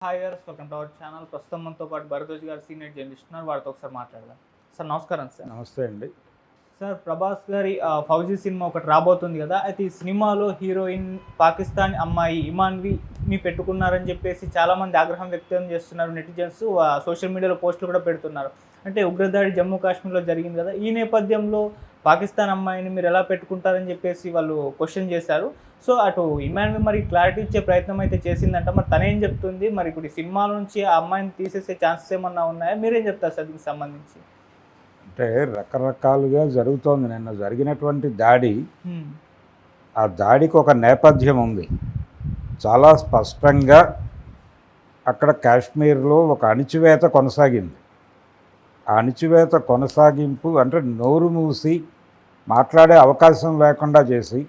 Hi గారు, welcome to our channel. ప్రస్తుతం మనతో పాటు భరద్వాజ్ గారు సీనియర్ జర్నలిస్ట్ ఉన్నారు. వారితో ఒకసారి మాట్లాడదాం. సార్ నమస్కారం. సార్ నమస్తే అండి. సార్ ప్రభాస్ గారి ఫౌజీ సినిమా ఒకటి రాబోతుంది కదా, అయితే ఈ సినిమాలో హీరోయిన్ పాకిస్తాన్ అమ్మాయి ఇమాన్విని పెట్టుకున్నారని చెప్పేసి చాలామంది ఆగ్రహం వ్యక్తం చేస్తున్నారు. నెటిజన్స్ సోషల్ మీడియాలో పోస్టులు కూడా పెడుతున్నారు. అంటే ఉగ్రదాడి జమ్మూ కాశ్మీర్లో జరిగింది కదా, ఈ నేపథ్యంలో పాకిస్తాన్ అమ్మాయిని మీరు ఎలా పెట్టుకుంటారని చెప్పేసి వాళ్ళు క్వశ్చన్ చేశారు. సో అటు ఇమాన్వి మరి క్లారిటీ ఇచ్చే ప్రయత్నం అయితే చేసిందంట. మరి తనేం చెప్తుంది, మరి ఇప్పుడు ఈ సినిమా నుంచి ఆ అమ్మాయిని తీసేసే ఛాన్సెస్ ఏమన్నా ఉన్నాయా? మీరేం చెప్తారు సార్ దీనికి సంబంధించి? అంటే రకరకాలుగా జరుగుతోంది. నిన్న జరిగినటువంటి దాడి, ఆ దాడికి ఒక నేపథ్యం ఉంది. చాలా స్పష్టంగా అక్కడ కాశ్మీర్లో ఒక అణిచివేత కొనసాగింది. ఆ అణిచివేత కొనసాగింపు అంటే నోరు మూసి మాట్లాడే అవకాశం లేకుండా చేసి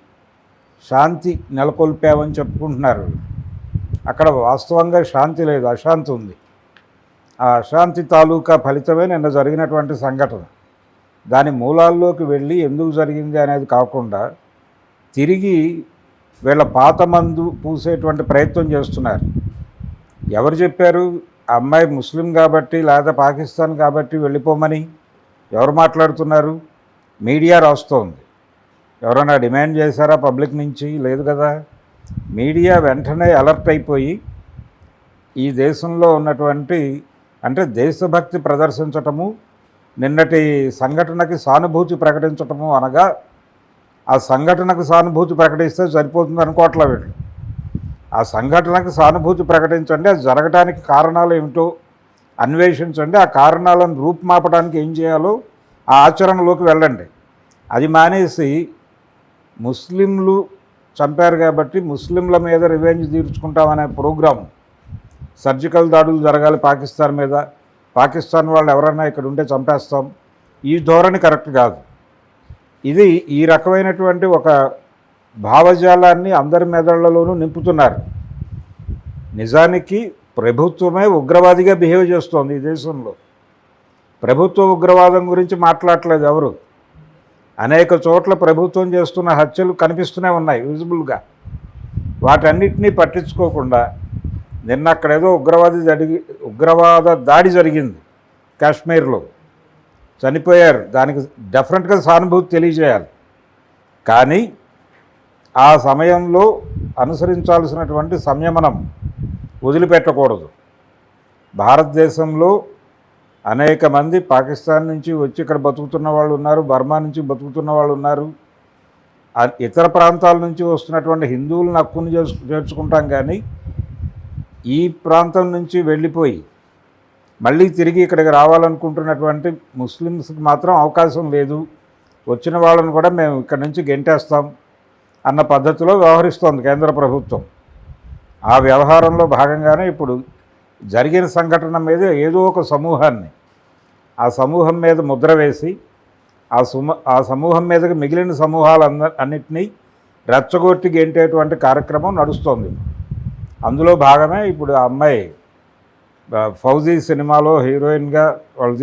శాంతి నెలకొల్పామని చెప్పుకుంటున్నారు. అక్కడ వాస్తవంగా శాంతి లేదు, అశాంతి ఉంది. ఆ అశాంతి తాలూకా ఫలితమే నిన్న జరిగినటువంటి సంఘటన. దాని మూలాల్లోకి వెళ్ళి ఎందుకు జరిగింది అనేది కాకుండా తిరిగి వీళ్ళ పాత మందు పూసేటువంటి ప్రయత్నం చేస్తున్నారు. ఎవరు చెప్పారు ఆ అమ్మాయి ముస్లిం కాబట్టి లేదా పాకిస్తాన్ కాబట్టి వెళ్ళిపోమని? ఎవరు మాట్లాడుతున్నారు? మీడియా రాస్తోంది. ఎవరైనా డిమాండ్ చేశారా పబ్లిక్ నుంచి? లేదు కదా. మీడియా వెంటనే అలర్ట్ అయిపోయి ఈ దేశంలో ఉన్నటువంటి అంటే దేశభక్తి ప్రదర్శించటము, నిన్నటి సంఘటనకి సానుభూతి ప్రకటించటము అనగా ఆ సంఘటనకు సానుభూతి ప్రకటిస్తే సరిపోతుంది అనుకోవట్లే వీళ్ళు. ఆ సంఘటనకు సానుభూతి ప్రకటించండి, అది జరగడానికి కారణాలు ఏమిటో అన్వేషించండి, ఆ కారణాలను రూపుమాపడానికి ఏం చేయాలో ఆ ఆచరణలోకి వెళ్ళండి. అది మానేసి ముస్లింలు చంపారు కాబట్టి ముస్లింల మీద రివెంజ్ తీర్చుకుంటామనే ప్రోగ్రాం, సర్జికల్ దాడులు జరగాలి పాకిస్తాన్ మీద, పాకిస్తాన్ వాళ్ళు ఎవరైనా ఇక్కడ ఉంటే చంపేస్తాం, ఈ ధోరణి కరెక్ట్ కాదు. ఇది ఈ రకమైనటువంటి ఒక భావజాలాన్ని అందరి మెదళ్లలోనూ నింపుతున్నారు. నిజానికి ప్రభుత్వమే ఉగ్రవాదిగా బిహేవ్ చేస్తోంది ఈ దేశంలో. ప్రభుత్వ ఉగ్రవాదం గురించి మాట్లాడట్లేదు ఎవరు. అనేక చోట్ల ప్రభుత్వం చేస్తున్న హత్యలు కనిపిస్తూనే ఉన్నాయి విజిబుల్గా. వాటన్నిటినీ పట్టించుకోకుండా నిన్న అక్కడేదో ఉగ్రవాద దాడి జరిగింది కాశ్మీర్లో, చనిపోయారు. దానికి డెఫినెట్గా సానుభూతి తెలియజేయాలి. కానీ ఆ సమయంలో అనుసరించాల్సినటువంటి సంయమనం వదిలిపెట్టకూడదు. భారతదేశంలో అనేక మంది పాకిస్తాన్ నుంచి వచ్చి ఇక్కడ బతుకుతున్న వాళ్ళు ఉన్నారు, బర్మా నుంచి బతుకుతున్న వాళ్ళు ఉన్నారు. ఇతర ప్రాంతాల నుంచి వస్తున్నటువంటి హిందువులను హక్కును చేర్చుకుంటాం, కానీ ఈ ప్రాంతం నుంచి వెళ్ళిపోయి మళ్ళీ తిరిగి ఇక్కడికి రావాలనుకుంటున్నటువంటి ముస్లిమ్స్కి మాత్రం అవకాశం లేదు. వచ్చిన వాళ్ళని కూడా మేము ఇక్కడ నుంచి గెంటేస్తాం అన్న పద్ధతిలో వ్యవహరిస్తోంది కేంద్ర ప్రభుత్వం. ఆ వ్యవహారంలో భాగంగానే ఇప్పుడు జరిగిన సంఘటన మీద ఏదో ఒక సమూహాన్ని, ఆ సమూహం మీద ముద్ర వేసి ఆ సమూహం మీదకి మిగిలిన సమూహాలన్నింటినీ రెచ్చగొట్టి గెంటేటువంటి కార్యక్రమం నడుస్తోంది. అందులో భాగమే ఇప్పుడు ఆ అమ్మాయి ఫౌజీ సినిమాలో హీరోయిన్గా వాళ్ళు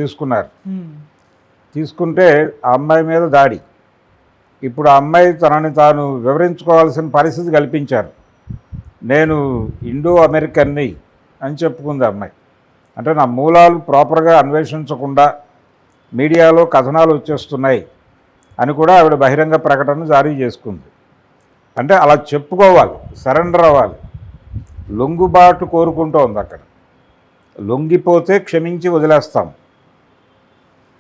తీసుకుంటే ఆ అమ్మాయి మీద దాడి. ఇప్పుడు ఆ అమ్మాయి తనని తాను వివరించుకోవాల్సిన పరిస్థితి కల్పించారు. నేను ఇండో అమెరికన్ని అని చెప్పుకుంది అమ్మాయి. అంటే నా మూలాలు ప్రాపర్గా అన్వేషించకుండా మీడియాలో కథనాలు వచ్చేస్తున్నాయి అని కూడా ఆవిడ బహిరంగ ప్రకటన జారీ చేసుకుంది. అంటే అలా చెప్పుకోవాలి, సరెండర్ అవ్వాలి. లొంగుబాటు కోరుకుంటోంది అక్కడ. లొంగిపోతే క్షమించి వదిలేస్తాం,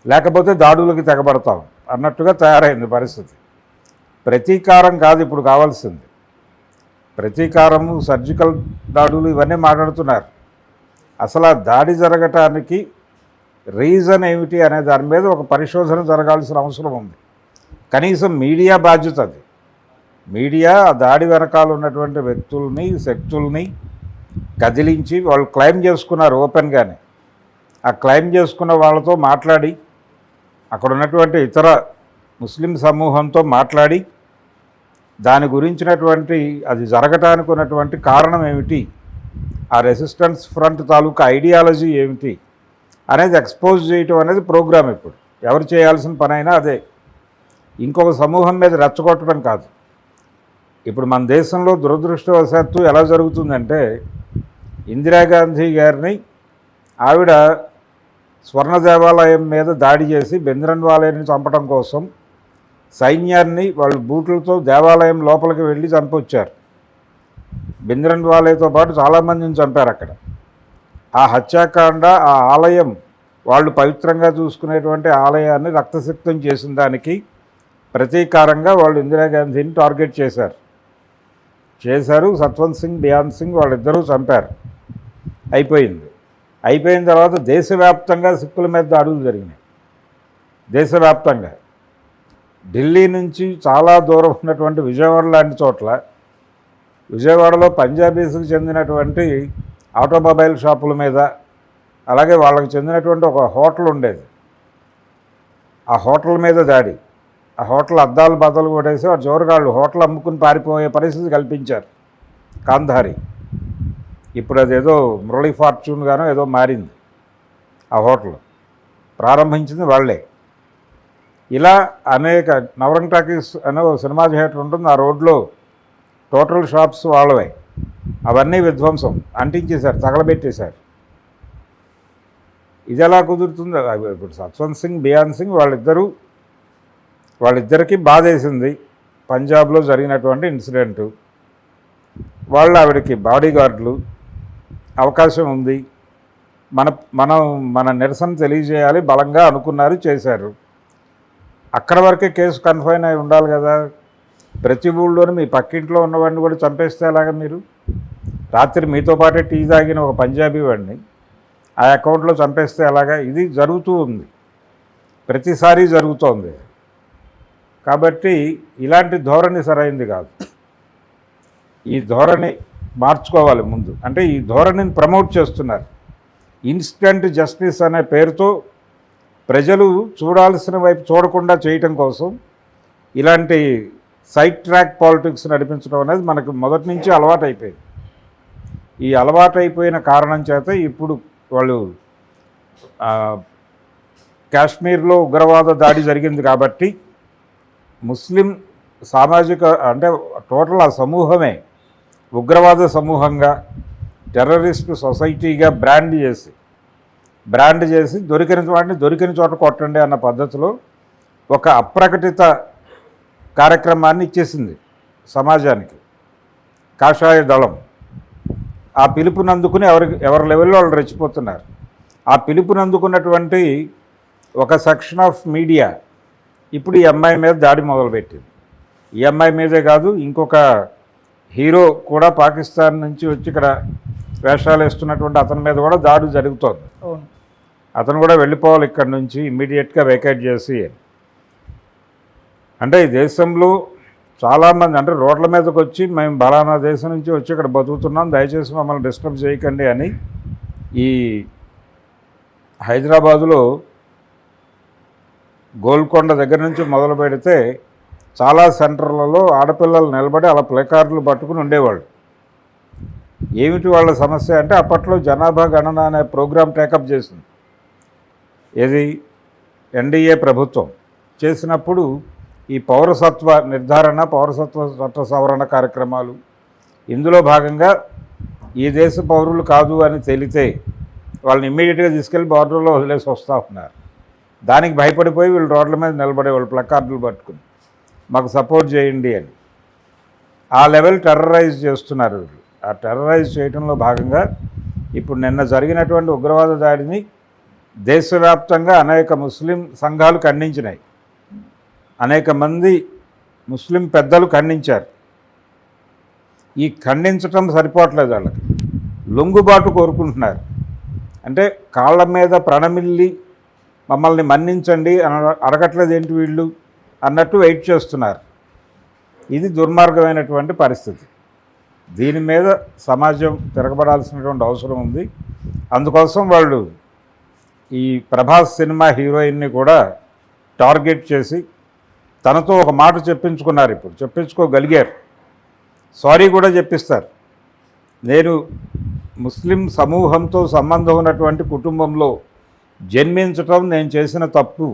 లేకపోతే దాడులకి తెగబడతాం అన్నట్టుగా తయారైంది పరిస్థితి. ప్రతీకారం కాదు ఇప్పుడు కావాల్సింది. ప్రతీకారము, సర్జికల్ దాడులు ఇవన్నీ మాట్లాడుతున్నారు. అసలు ఆ దాడి జరగటానికి రీజన్ ఏమిటి అనే దాని మీద ఒక పరిశోధన జరగాల్సిన అవసరం ఉంది. కనీసం మీడియా బాధ్యత అది. మీడియా ఆ దాడి వెనకాల ఉన్నటువంటి వ్యక్తుల్ని, శక్తుల్ని కదిలించి వాళ్ళు క్లెయిమ్ చేసుకున్నారు ఓపెన్గానే. ఆ క్లెయిమ్ చేసుకున్న వాళ్ళతో మాట్లాడి, అక్కడ ఉన్నటువంటి ఇతర ముస్లిం సమూహంతో మాట్లాడి దాని గురించినటువంటి అది జరగటానికి ఉన్నటువంటి కారణం ఏమిటి, ఆ రెసిస్టెన్స్ ఫ్రంట్ తాలూకా ఐడియాలజీ ఏమిటి అనేది ఎక్స్పోజ్ చేయటం అనేది ప్రోగ్రామ్. ఇప్పుడు ఎవరు చేయాల్సిన పని అయినా అదే. ఇంకొక సమూహం మీద రెచ్చగొట్టడం కాదు. ఇప్పుడు మన దేశంలో దురదృష్టవశాత్తు ఎలా జరుగుతుందంటే ఇందిరాగాంధీ గారిని ఆవిడ స్వర్ణ దేవాలయం మీద దాడి చేసి బెంద్రన్వాలేని చంపడం కోసం సైన్యాన్ని వాళ్ళు బూట్లతో దేవాలయం లోపలికి వెళ్ళి చంపొచ్చారు. బెంద్రన్వాలేతో పాటు చాలామందిని చంపారు అక్కడ. ఆ హత్యాకాండ, ఆ ఆలయం, వాళ్ళు పవిత్రంగా చూసుకునేటువంటి ఆలయాన్ని రక్తసిక్తం చేసిన దానికి ప్రతీకారంగా వాళ్ళు ఇందిరాగాంధీని టార్గెట్ చేశారు. సత్వంత్ సింగ్, బియాన్ సింగ్ వాళ్ళిద్దరూ చంపారు. అయిపోయిన తర్వాత దేశవ్యాప్తంగా సిక్కుల మీద దాడులు జరిగినాయి. దేశవ్యాప్తంగా ఢిల్లీ నుంచి చాలా దూరం ఉన్నటువంటి విజయవాడ లాంటి చోట్ల, విజయవాడలో పంజాబీస్కి చెందినటువంటి ఆటోమొబైల్ షాపుల మీద, అలాగే వాళ్ళకి చెందినటువంటి ఒక హోటల్ ఉండేది, ఆ హోటల్ మీద దాడి. ఆ హోటల్ అద్దాలు బద్దలు కొట్టేసి వాడు చివరిగాళ్ళు హోటల్ అమ్ముకుని పారిపోయే పరిస్థితి కల్పించారు కాంధారి. ఇప్పుడు అదేదో మురళీ ఫార్చ్యూన్ గానో ఏదో మారింది. ఆ హోటల్ ప్రారంభించింది వాళ్ళే. ఇలా అనేక నవరంగ్ టాకీస్ అనే ఒక సినిమా థియేటర్ ఉంటుంది, ఆ రోడ్లో టోటల్ షాప్స్ వాళ్ళవే. అవన్నీ విధ్వంసం అంటించేశారు, తగలబెట్టేశారు. ఇది ఎలా కుదురుతుందో. ఇప్పుడు సత్వంత్ సింగ్, బియాన్ సింగ్ వాళ్ళిద్దరికీ బాధేసింది పంజాబ్లో జరిగినటువంటి ఇన్సిడెంటు. వాళ్ళు ఆవిడకి బాడీ గార్డులు, అవకాశం ఉంది, మన నిరసన తెలియజేయాలి బలంగా అనుకున్నారు, చేశారు. అక్కడ వరకే కేసు కన్ఫైన్ అయి ఉండాలి కదా. ప్రతి ఊళ్ళోనూ మీ పక్కింట్లో ఉన్నవాడిని కూడా చంపేస్తే అలాగా మీరు? రాత్రి మీతో పాటే టీ తాగిన ఒక పంజాబీ వాడిని ఆ అకౌంట్లో చంపేస్తే అలాగా? ఇది జరుగుతూ ఉంది, ప్రతిసారి జరుగుతోంది. కాబట్టి ఇలాంటి ధోరణి సరైంది కాదు. ఈ ధోరణి మార్చుకోవాలి ముందు. అంటే ఈ ధోరణిని ప్రమోట్ చేస్తున్నారు. ఇన్స్టంట్ జస్టిస్ అనే పేరుతో ప్రజలు చూడాల్సిన వైపు చూడకుండా చేయటం కోసం ఇలాంటి సైడ్ ట్రాక్ పాలిటిక్స్ నడిపించడం అనేది మనకు మొదటి నుంచి అలవాటైపోయింది. ఈ అలవాటైపోయిన కారణం చేత ఇప్పుడు వాళ్ళు కాశ్మీర్లో ఉగ్రవాద దాడి జరిగింది కాబట్టి ముస్లిం సామాజిక, అంటే టోటల్ ఆ సమూహమే ఉగ్రవాద సమూహంగా, టెర్రరిస్ట్ సొసైటీగా బ్రాండ్ చేసి దొరికిన వాటిని దొరికిన చోట కొట్టండి అన్న పద్ధతిలో ఒక అప్రకటిత కార్యక్రమాన్ని ఇచ్చేసింది సమాజానికి కాషాయ దళం. ఆ పిలుపునందుకుని ఎవరి లెవెల్లో వాళ్ళు రెచ్చిపోతున్నారు. ఆ పిలుపునందుకున్నటువంటి ఒక సెక్షన్ ఆఫ్ మీడియా ఇప్పుడు ఈ అమ్మాయి మీద దాడి మొదలుపెట్టింది. ఈ అమ్మాయి మీదే కాదు, ఇంకొక హీరో కూడా పాకిస్తాన్ నుంచి వచ్చి ఇక్కడ వేషాలు వేస్తున్నటువంటి అతని మీద కూడా దాడి జరుగుతోంది. అతను కూడా వెళ్ళిపోవాలి ఇక్కడ నుంచి ఇమ్మీడియట్గా వేకేట్ చేసి. అంటే ఈ దేశంలో చాలామంది అంటే రోడ్ల మీదకి వచ్చి మేము బలానా దేశం నుంచి వచ్చి ఇక్కడ బతుకుతున్నాం, దయచేసి మమ్మల్ని డిస్టర్బ్ చేయకండి అని. ఈ హైదరాబాదులో గోల్కొండ దగ్గర నుంచి మొదలు పెడితే చాలా సెంటర్లలో ఆడపిల్లలు నిలబడి అలా ప్లేకార్డులు పట్టుకుని ఉండేవాళ్ళు. ఏమిటి వాళ్ళ సమస్య అంటే అప్పట్లో జనాభా గణన అనే ప్రోగ్రాం టేకప్ చేసింది. ఏది ఎన్డీఏ ప్రభుత్వం చేసినప్పుడు ఈ పౌరసత్వ నిర్ధారణ, పౌరసత్వ చట్ట సవరణ కార్యక్రమాలు, ఇందులో భాగంగా ఈ దేశ పౌరులు కాదు అని తేలితే వాళ్ళని ఇమ్మీడియట్గా తీసుకెళ్ళి బార్డర్లో వదిలేసి వస్తూ ఉన్నారు. దానికి భయపడిపోయి వీళ్ళు రోడ్ల మీద నిలబడేవాళ్ళు ప్లకార్డులు పట్టుకుని మాకు సపోర్ట్ చేయండి అని. ఆ లెవెల్ టెర్రరైజ్ చేస్తున్నారు వీళ్ళు. ఆ టెర్రరైజ్ చేయడంలో భాగంగా ఇప్పుడు నిన్న జరిగినటువంటి ఉగ్రవాద దాడిని దేశవ్యాప్తంగా అనేక ముస్లిం సంఘాలు ఖండించినాయి, అనేక మంది ముస్లిం పెద్దలు ఖండించారు. ఈ ఖండించటం సరిపోవట్లేదు, వాళ్ళకి లొంగుబాటు కోరుకుంటున్నారు. అంటే కాళ్ళ మీద ప్రణమిల్లి మమ్మల్ని మన్నించండి అని అడగట్లేదు ఏంటి వీళ్ళు అన్నట్టు వెయిట్ చేస్తున్నారు. ఇది దుర్మార్గమైనటువంటి పరిస్థితి. దీని మీద సమాజం తిరగబడాల్సినటువంటి అవసరం ఉంది. అందుకోసం వాళ్ళు ఈ ప్రభాస్ సినిమా హీరోయిన్ని కూడా టార్గెట్ చేసి తనతో ఒక మాట చెప్పించుకున్నారు. ఇప్పుడు చెప్పించుకోగలిగారు, సారీ కూడా చెప్పిస్తారు. నేను ముస్లిం సమూహంతో సంబంధం ఉన్నటువంటి కుటుంబంలో జన్మించటం నేను చేసిన తప్పు,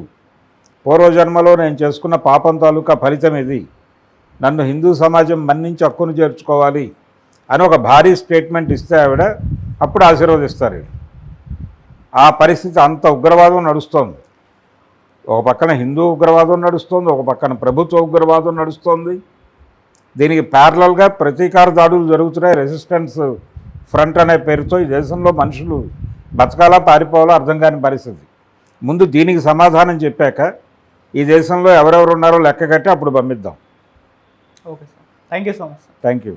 పూర్వజన్మలో నేను చేసుకున్న పాపం తాలూకా ఫలితం ఇది, నన్ను హిందూ సమాజం మన్నించి హక్కును చేర్చుకోవాలి అని ఒక భారీ స్టేట్మెంట్ ఇస్తే ఆవిడ అప్పుడు ఆశీర్వదిస్తారు వీళ్ళు. ఆ పరిస్థితి అంత ఉగ్రవాదం నడుస్తోంది. ఒక పక్కన హిందూ ఉగ్రవాదం నడుస్తోంది, ఒక పక్కన ప్రభుత్వ ఉగ్రవాదం నడుస్తోంది. దీనికి ప్యారలల్గా ప్రతీకార దాడులు జరుగుతున్నాయి. రెసిస్టెన్స్ ఫ్రంట్ అనే పేరుతో ఈ దేశంలో మనుషులు బతకాలా పారిపోవాలో అర్థం కాని పరిస్థితి. ముందు దీనికి సమాధానం చెప్పాక ఈ దేశంలో ఎవరెవరు ఉన్నారో లెక్క కట్టి అప్పుడు పంపిద్దాం. Okay sir, thank you so much. Thank you.